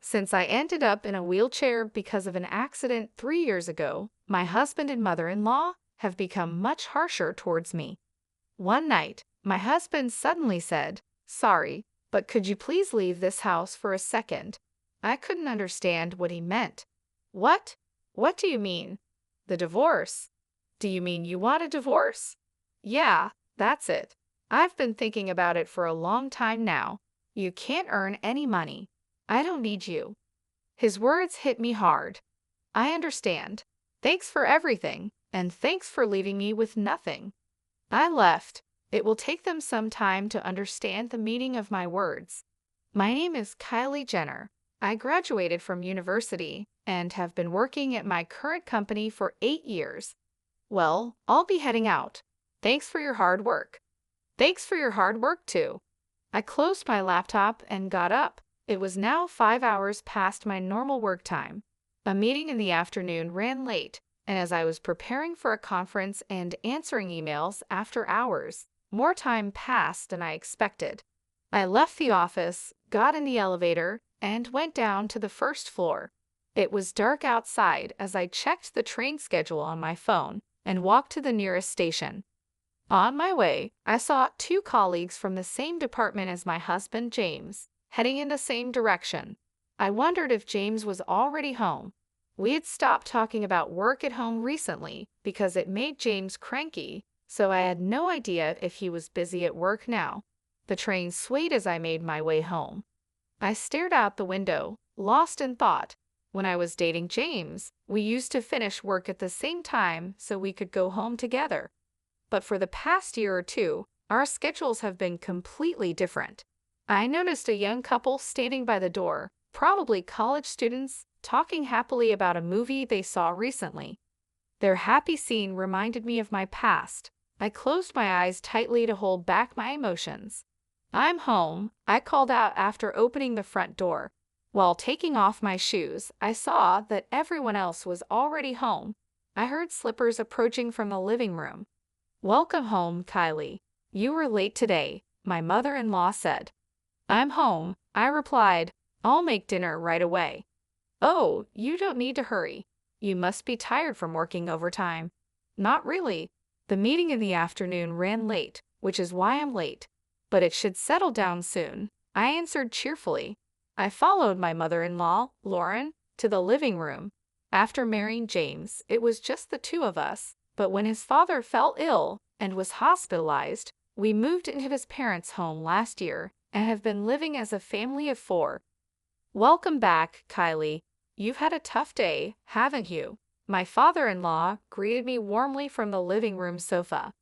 Since I ended up in a wheelchair because of an accident 3 years ago, my husband and mother-in-law have become much harsher towards me. One night, my husband suddenly said, "Sorry, but could you please leave this house for a second?" I couldn't understand what he meant. What? What do you mean? The divorce. Do you mean you want a divorce? Yeah, that's it. I've been thinking about it for a long time now. You can't earn any money. I don't need you. His words hit me hard. I understand. Thanks for everything, and thanks for leaving me with nothing. I left. It will take them some time to understand the meaning of my words. My name is Kylie Jenner. I graduated from university and have been working at my current company for 8 years. Well, I'll be heading out. Thanks for your hard work. Thanks for your hard work too. I closed my laptop and got up. It was now 5 hours past my normal work time. A meeting in the afternoon ran late, and as I was preparing for a conference and answering emails after hours, more time passed than I expected. I left the office, got in the elevator, and went down to the first floor. It was dark outside as I checked the train schedule on my phone and walked to the nearest station. On my way, I saw two colleagues from the same department as my husband, James, heading in the same direction. I wondered if James was already home. We had stopped talking about work at home recently because it made James cranky, so I had no idea if he was busy at work now. The train swayed as I made my way home. I stared out the window, lost in thought. When I was dating James, we used to finish work at the same time so we could go home together. But for the past year or two, our schedules have been completely different. I noticed a young couple standing by the door, probably college students, talking happily about a movie they saw recently. Their happy scene reminded me of my past. I closed my eyes tightly to hold back my emotions. "I'm home," I called out after opening the front door. While taking off my shoes, I saw that everyone else was already home. I heard slippers approaching from the living room. "Welcome home, Kylie. You were late today," my mother-in-law said. "I'm home," I replied. "I'll make dinner right away." "Oh, you don't need to hurry. You must be tired from working overtime." "Not really. The meeting in the afternoon ran late, which is why I'm late. But it should settle down soon," I answered cheerfully. I followed my mother-in-law, Lauren, to the living room. After marrying James, it was just the two of us. But when his father fell ill and was hospitalized, we moved into his parents' home last year and have been living as a family of four. "Welcome back, Kylie. You've had a tough day, haven't you?" My father-in-law greeted me warmly from the living room sofa.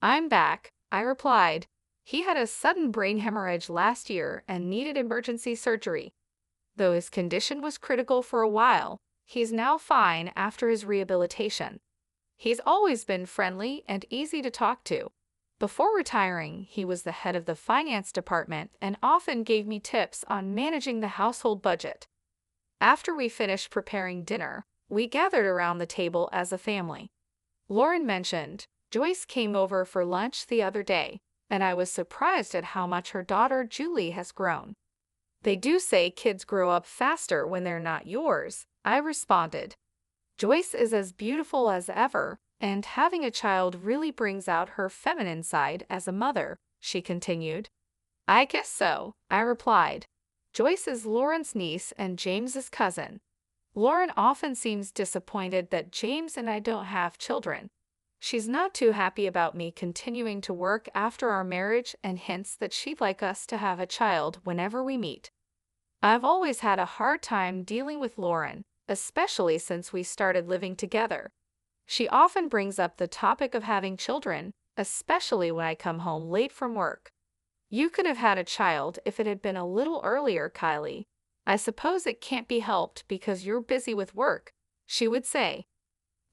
"I'm back," I replied. He had a sudden brain hemorrhage last year and needed emergency surgery. Though his condition was critical for a while, he's now fine after his rehabilitation. He's always been friendly and easy to talk to. Before retiring, he was the head of the finance department and often gave me tips on managing the household budget. After we finished preparing dinner, we gathered around the table as a family. Lauren mentioned Joyce came over for lunch the other day, and I was surprised at how much her daughter Julie has grown. "They do say kids grow up faster when they're not yours," I responded. "Joyce is as beautiful as ever, and having a child really brings out her feminine side as a mother," she continued. "I guess so," I replied. Joyce is Lauren's niece and James's cousin. Lauren often seems disappointed that James and I don't have children. She's not too happy about me continuing to work after our marriage and hints that she'd like us to have a child whenever we meet. I've always had a hard time dealing with Lauren, especially since we started living together. She often brings up the topic of having children, especially when I come home late from work. "You could have had a child if it had been a little earlier, Kylie. I suppose it can't be helped because you're busy with work," she would say.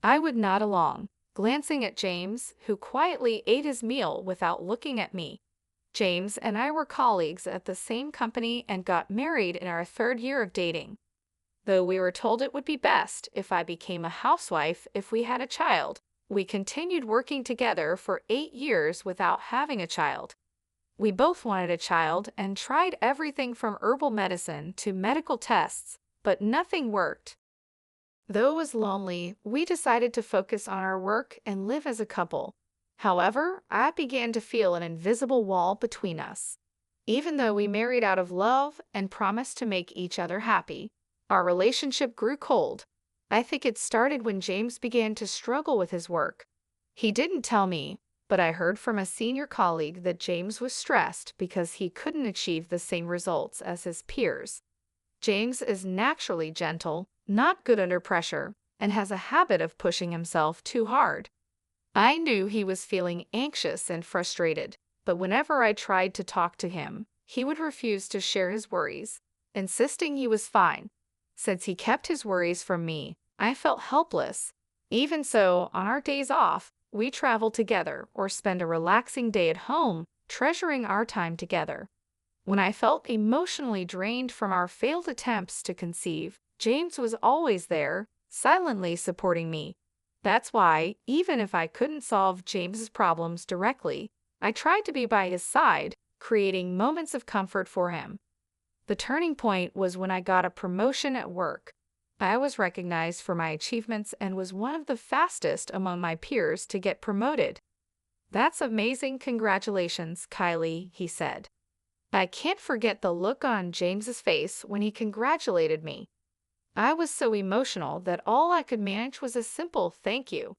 I would nod along, glancing at James, who quietly ate his meal without looking at me. James and I were colleagues at the same company and got married in our 3rd year of dating. Though we were told it would be best if I became a housewife if we had a child, we continued working together for 8 years without having a child. We both wanted a child and tried everything from herbal medicine to medical tests, but nothing worked. Though it was lonely, we decided to focus on our work and live as a couple. However, I began to feel an invisible wall between us. Even though we married out of love and promised to make each other happy, our relationship grew cold. I think it started when James began to struggle with his work. He didn't tell me, but I heard from a senior colleague that James was stressed because he couldn't achieve the same results as his peers. James is naturally gentle, not good under pressure, and has a habit of pushing himself too hard. I knew he was feeling anxious and frustrated, but whenever I tried to talk to him, he would refuse to share his worries, insisting he was fine. Since he kept his worries from me, I felt helpless. Even so, on our days off, we travel together or spend a relaxing day at home, treasuring our time together. When I felt emotionally drained from our failed attempts to conceive, James was always there, silently supporting me. That's why, even if I couldn't solve James's problems directly, I tried to be by his side, creating moments of comfort for him. The turning point was when I got a promotion at work. I was recognized for my achievements and was one of the fastest among my peers to get promoted. "That's amazing, congratulations, Kylie," he said. I can't forget the look on James's face when he congratulated me. I was so emotional that all I could manage was a simple thank you.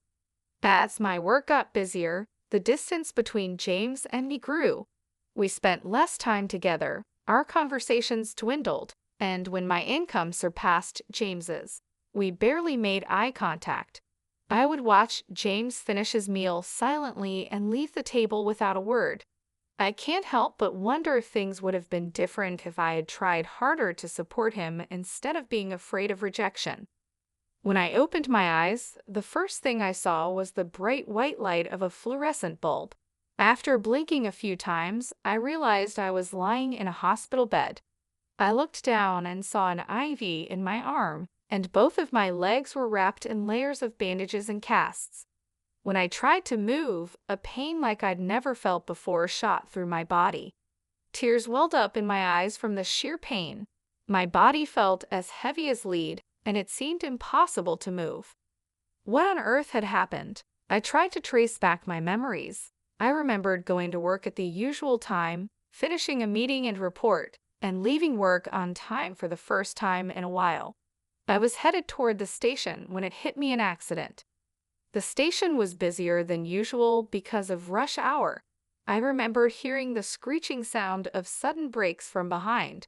As my work got busier, the distance between James and me grew. We spent less time together, our conversations dwindled, and when my income surpassed James's, we barely made eye contact. I would watch James finish his meal silently and leave the table without a word. I can't help but wonder if things would have been different if I had tried harder to support him instead of being afraid of rejection. When I opened my eyes, the first thing I saw was the bright white light of a fluorescent bulb. After blinking a few times, I realized I was lying in a hospital bed. I looked down and saw an IV in my arm, and both of my legs were wrapped in layers of bandages and casts. When I tried to move, a pain like I'd never felt before shot through my body. Tears welled up in my eyes from the sheer pain. My body felt as heavy as lead, and it seemed impossible to move. What on earth had happened? I tried to trace back my memories. I remembered going to work at the usual time, finishing a meeting and report, and leaving work on time for the first time in a while. I was headed toward the station when it hit me an accident. The station was busier than usual because of rush hour. I remember hearing the screeching sound of sudden brakes from behind.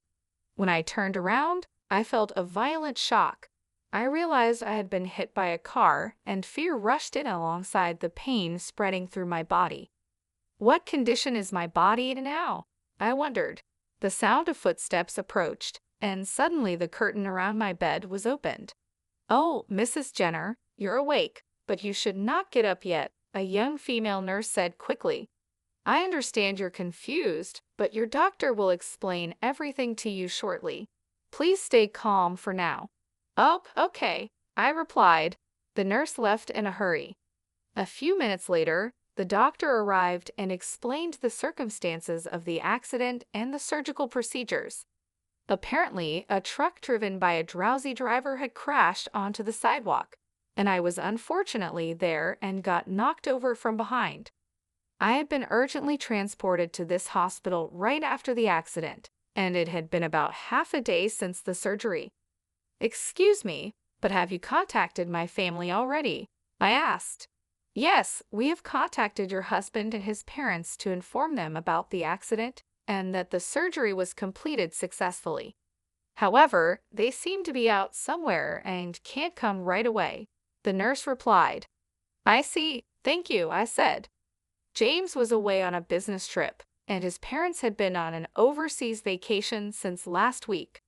When I turned around, I felt a violent shock. I realized I had been hit by a car, and fear rushed in alongside the pain spreading through my body. What condition is my body in now? I wondered. The sound of footsteps approached, and suddenly the curtain around my bed was opened. "Oh, Mrs. Jenner, you're awake. But you should not get up yet," a young female nurse said quickly. "I understand you're confused, but your doctor will explain everything to you shortly. Please stay calm for now." "Oh, okay," I replied. The nurse left in a hurry. A few minutes later, the doctor arrived and explained the circumstances of the accident and the surgical procedures. Apparently, a truck driven by a drowsy driver had crashed onto the sidewalk, and I was unfortunately there and got knocked over from behind. I had been urgently transported to this hospital right after the accident, and it had been about half a day since the surgery. "Excuse me, but have you contacted my family already?" I asked. "Yes, we have contacted your husband and his parents to inform them about the accident and that the surgery was completed successfully. However, they seem to be out somewhere and can't come right away," the nurse replied. "I see, thank you," I said. James was away on a business trip, and his parents had been on an overseas vacation since last week.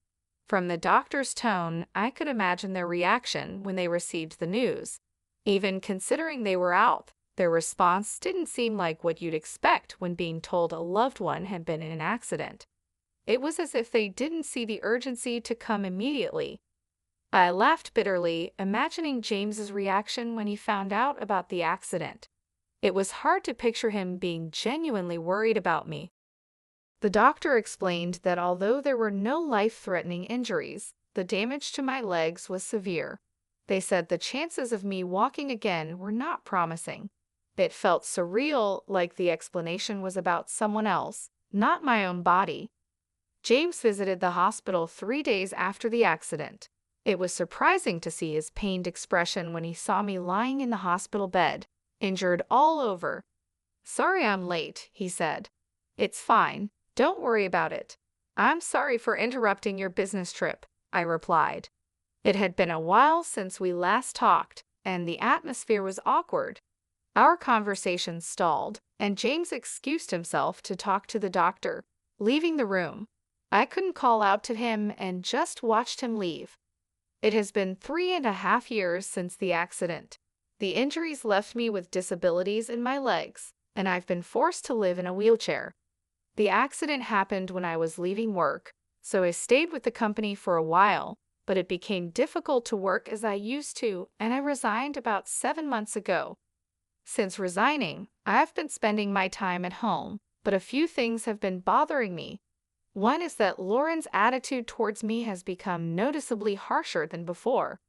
From the doctor's tone, I could imagine their reaction when they received the news. Even considering they were out, their response didn't seem like what you'd expect when being told a loved one had been in an accident. It was as if they didn't see the urgency to come immediately. I laughed bitterly, imagining James's reaction when he found out about the accident. It was hard to picture him being genuinely worried about me. The doctor explained that although there were no life-threatening injuries, the damage to my legs was severe. They said the chances of me walking again were not promising. It felt surreal, like the explanation was about someone else, not my own body. James visited the hospital 3 days after the accident. It was surprising to see his pained expression when he saw me lying in the hospital bed, injured all over. "Sorry I'm late," he said. "It's fine. Don't worry about it." "I'm sorry for interrupting your business trip," I replied. It had been a while since we last talked, and the atmosphere was awkward. Our conversation stalled, and James excused himself to talk to the doctor, leaving the room. I couldn't call out to him and just watched him leave. It has been 3.5 years since the accident. The injuries left me with disabilities in my legs, and I've been forced to live in a wheelchair. The accident happened when I was leaving work, so I stayed with the company for a while, but it became difficult to work as I used to, and I resigned about 7 months ago. Since resigning, I've been spending my time at home, but a few things have been bothering me. One is that Lauren's attitude towards me has become noticeably harsher than before.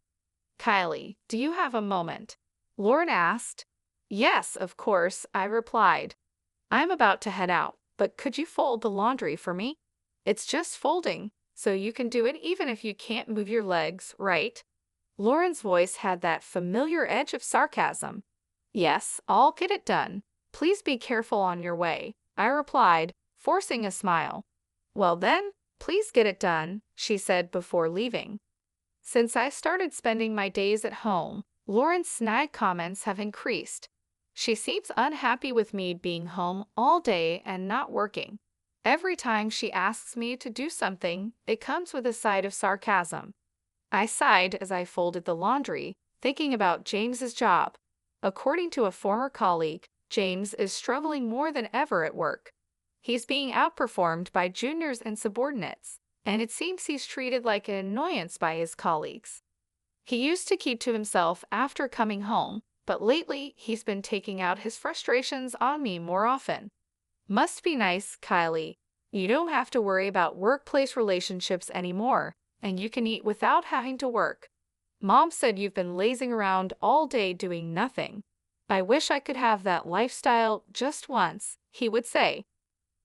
"Kylie, do you have a moment?" Lauren asked. "Yes, of course," I replied. "I'm about to head out, but could you fold the laundry for me? It's just folding, so you can do it even if you can't move your legs, right?" Lauren's voice had that familiar edge of sarcasm. "Yes, I'll get it done. Please be careful on your way," I replied, forcing a smile. "Well then, please get it done," she said before leaving. Since I started spending my days at home, Lauren's snide comments have increased. She seems unhappy with me being home all day and not working. Every time she asks me to do something, it comes with a side of sarcasm. I sighed as I folded the laundry, thinking about James's job. According to a former colleague, James is struggling more than ever at work. He's being outperformed by juniors and subordinates, and it seems he's treated like an annoyance by his colleagues. He used to keep to himself after coming home, but lately he's been taking out his frustrations on me more often. "Must be nice, Kylie. You don't have to worry about workplace relationships anymore, and you can eat without having to work. Mom said you've been lazing around all day doing nothing. I wish I could have that lifestyle just once," he would say.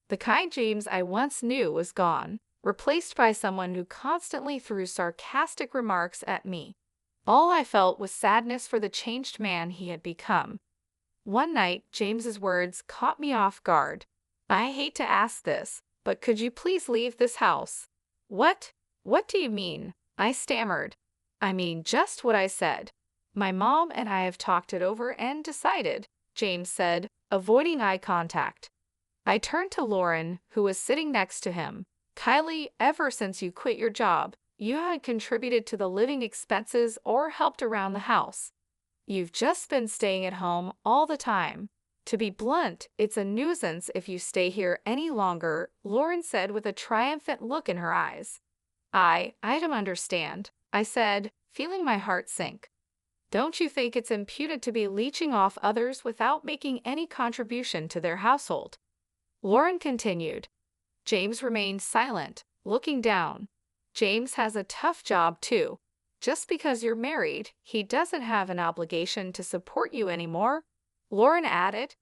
The kind James I once knew was gone, replaced by someone who constantly threw sarcastic remarks at me. All I felt was sadness for the changed man he had become. One night, James's words caught me off guard. "I hate to ask this, but could you please leave this house?" "What? What do you mean?" I stammered. "I mean just what I said. My mom and I have talked it over and decided," James said, avoiding eye contact. I turned to Lauren, who was sitting next to him. "Kylie, ever since you quit your job, you haven't contributed to the living expenses or helped around the house. You've just been staying at home all the time. To be blunt, it's a nuisance if you stay here any longer," Lauren said with a triumphant look in her eyes. I don't understand," I said, feeling my heart sink. "Don't you think it's imputed to be leeching off others without making any contribution to their household?" Lauren continued. James remained silent, looking down. "James has a tough job, too. Just because you're married, he doesn't have an obligation to support you anymore," Lauren added.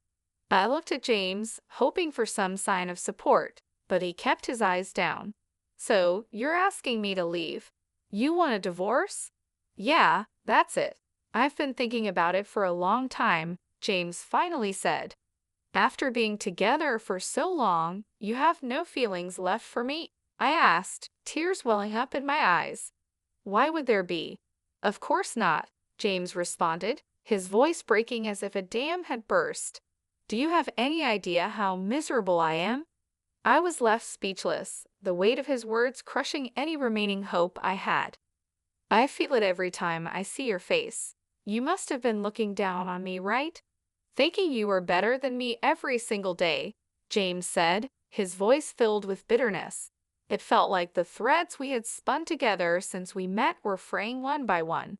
I looked at James, hoping for some sign of support, but he kept his eyes down. "So, you're asking me to leave? You want a divorce?" "Yeah, that's it. I've been thinking about it for a long time," James finally said. "After being together for so long, you have no feelings left for me?" I asked, tears welling up in my eyes. "Why would there be?" "Of course not," James responded, his voice breaking as if a dam had burst. "Do you have any idea how miserable I am?" I was left speechless, the weight of his words crushing any remaining hope I had. "I feel it every time I see your face. You must have been looking down on me, right? Thinking you were better than me every single day," James said, his voice filled with bitterness. It felt like the threads we had spun together since we met were fraying one by one.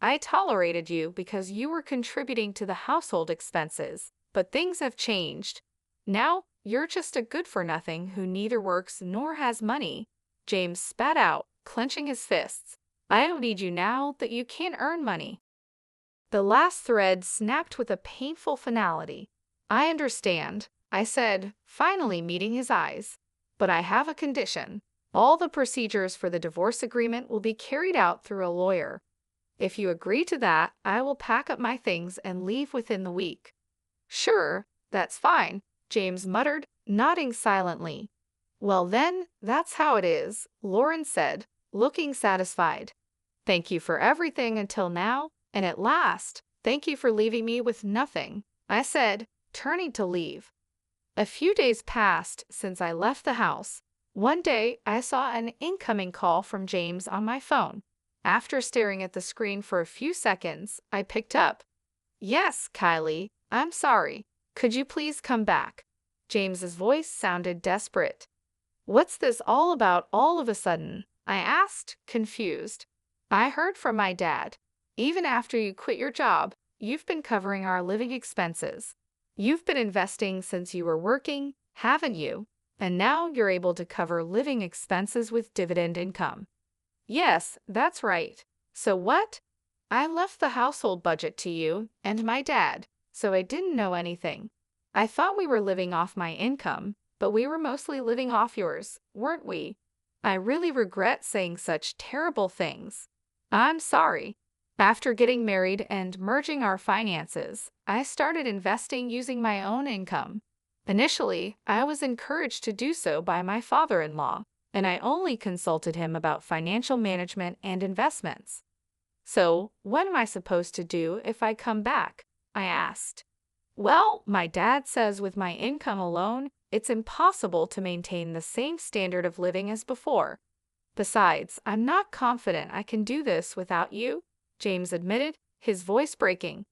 "I tolerated you because you were contributing to the household expenses, but things have changed. Now, You're just a good-for-nothing who neither works nor has money. James spat out, clenching his fists. I don't need you now that you can't earn money. The last thread snapped with a painful finality. I understand, I said, finally meeting his eyes. But I have a condition. All the procedures for the divorce agreement will be carried out through a lawyer. If you agree to that, I will pack up my things and leave within the week. Sure, that's fine, James muttered, nodding silently. Well then, that's how it is, Lauren said, looking satisfied. Thank you for everything until now, and at last, thank you for leaving me with nothing, I said, turning to leave. A few days passed since I left the house. One day, I saw an incoming call from James on my phone. After staring at the screen for a few seconds, I picked up. Yes, Kylie, I'm sorry. Could you please come back? James's voice sounded desperate. What's this all about all of a sudden? I asked, confused. I heard from my dad. Even after you quit your job, you've been covering our living expenses. You've been investing since you were working, haven't you? And now you're able to cover living expenses with dividend income. Yes, that's right. So what? I left the household budget to you and my dad, so I didn't know anything. I thought we were living off my income, but we were mostly living off yours, weren't we? I really regret saying such terrible things. I'm sorry. After getting married and merging our finances, I started investing using my own income. Initially, I was encouraged to do so by my father-in-law, and I only consulted him about financial management and investments. So, what am I supposed to do if I come back? I asked. Well, my dad says with my income alone, it's impossible to maintain the same standard of living as before. Besides, I'm not confident I can do this without you, James admitted, his voice breaking.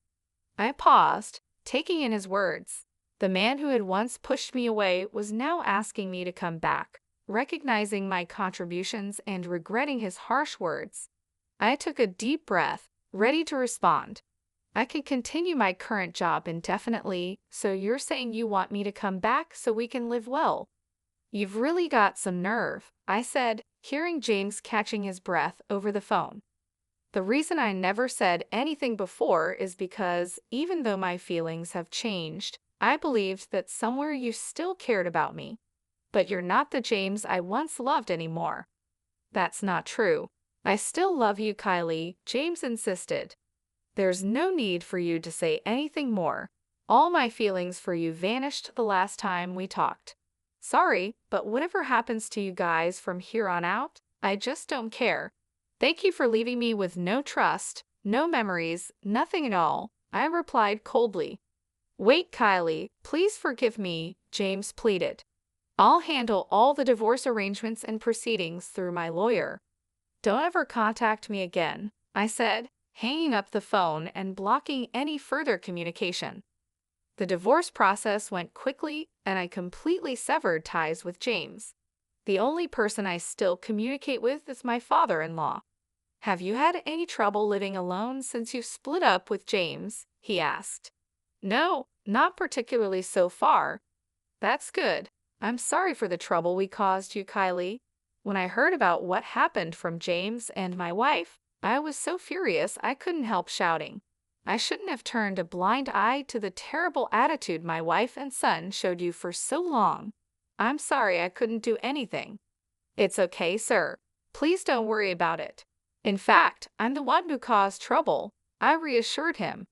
I paused, taking in his words. The man who had once pushed me away was now asking me to come back, recognizing my contributions and regretting his harsh words. I took a deep breath, ready to respond. I can continue my current job indefinitely, so you're saying you want me to come back so we can live well? You've really got some nerve, I said, hearing James catching his breath over the phone. The reason I never said anything before is because, even though my feelings have changed, I believed that somewhere you still cared about me. But you're not the James I once loved anymore. That's not true. I still love you, Kylie, James insisted. There's no need for you to say anything more. All my feelings for you vanished the last time we talked. Sorry, but whatever happens to you guys from here on out, I just don't care. Thank you for leaving me with no trust, no memories, nothing at all, I replied coldly. Wait, Kylie, please forgive me, James pleaded. I'll handle all the divorce arrangements and proceedings through my lawyer. Don't ever contact me again, I said, hanging up the phone and blocking any further communication. The divorce process went quickly, and I completely severed ties with James. The only person I still communicate with is my father-in-law. Have you had any trouble living alone since you split up with James? He asked. No, not particularly so far. That's good. I'm sorry for the trouble we caused you, Kylie. When I heard about what happened from James and my wife, I was so furious I couldn't help shouting. I shouldn't have turned a blind eye to the terrible attitude my wife and son showed you for so long. I'm sorry I couldn't do anything. It's okay, sir. Please don't worry about it. In fact, I'm the one who caused trouble, I reassured him.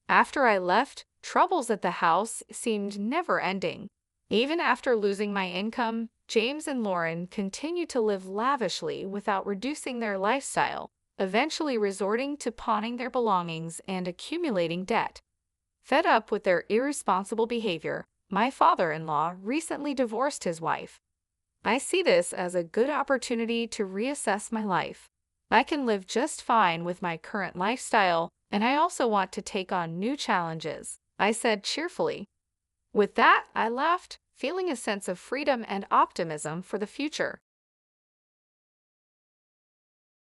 After I left, troubles at the house seemed never-ending. Even after losing my income, James and Lauren continued to live lavishly without reducing their lifestyle, eventually resorting to pawning their belongings and accumulating debt. Fed up with their irresponsible behavior, my father-in-law recently divorced his wife. I see this as a good opportunity to reassess my life. I can live just fine with my current lifestyle, and I also want to take on new challenges, I said cheerfully. With that, I laughed, feeling a sense of freedom and optimism for the future.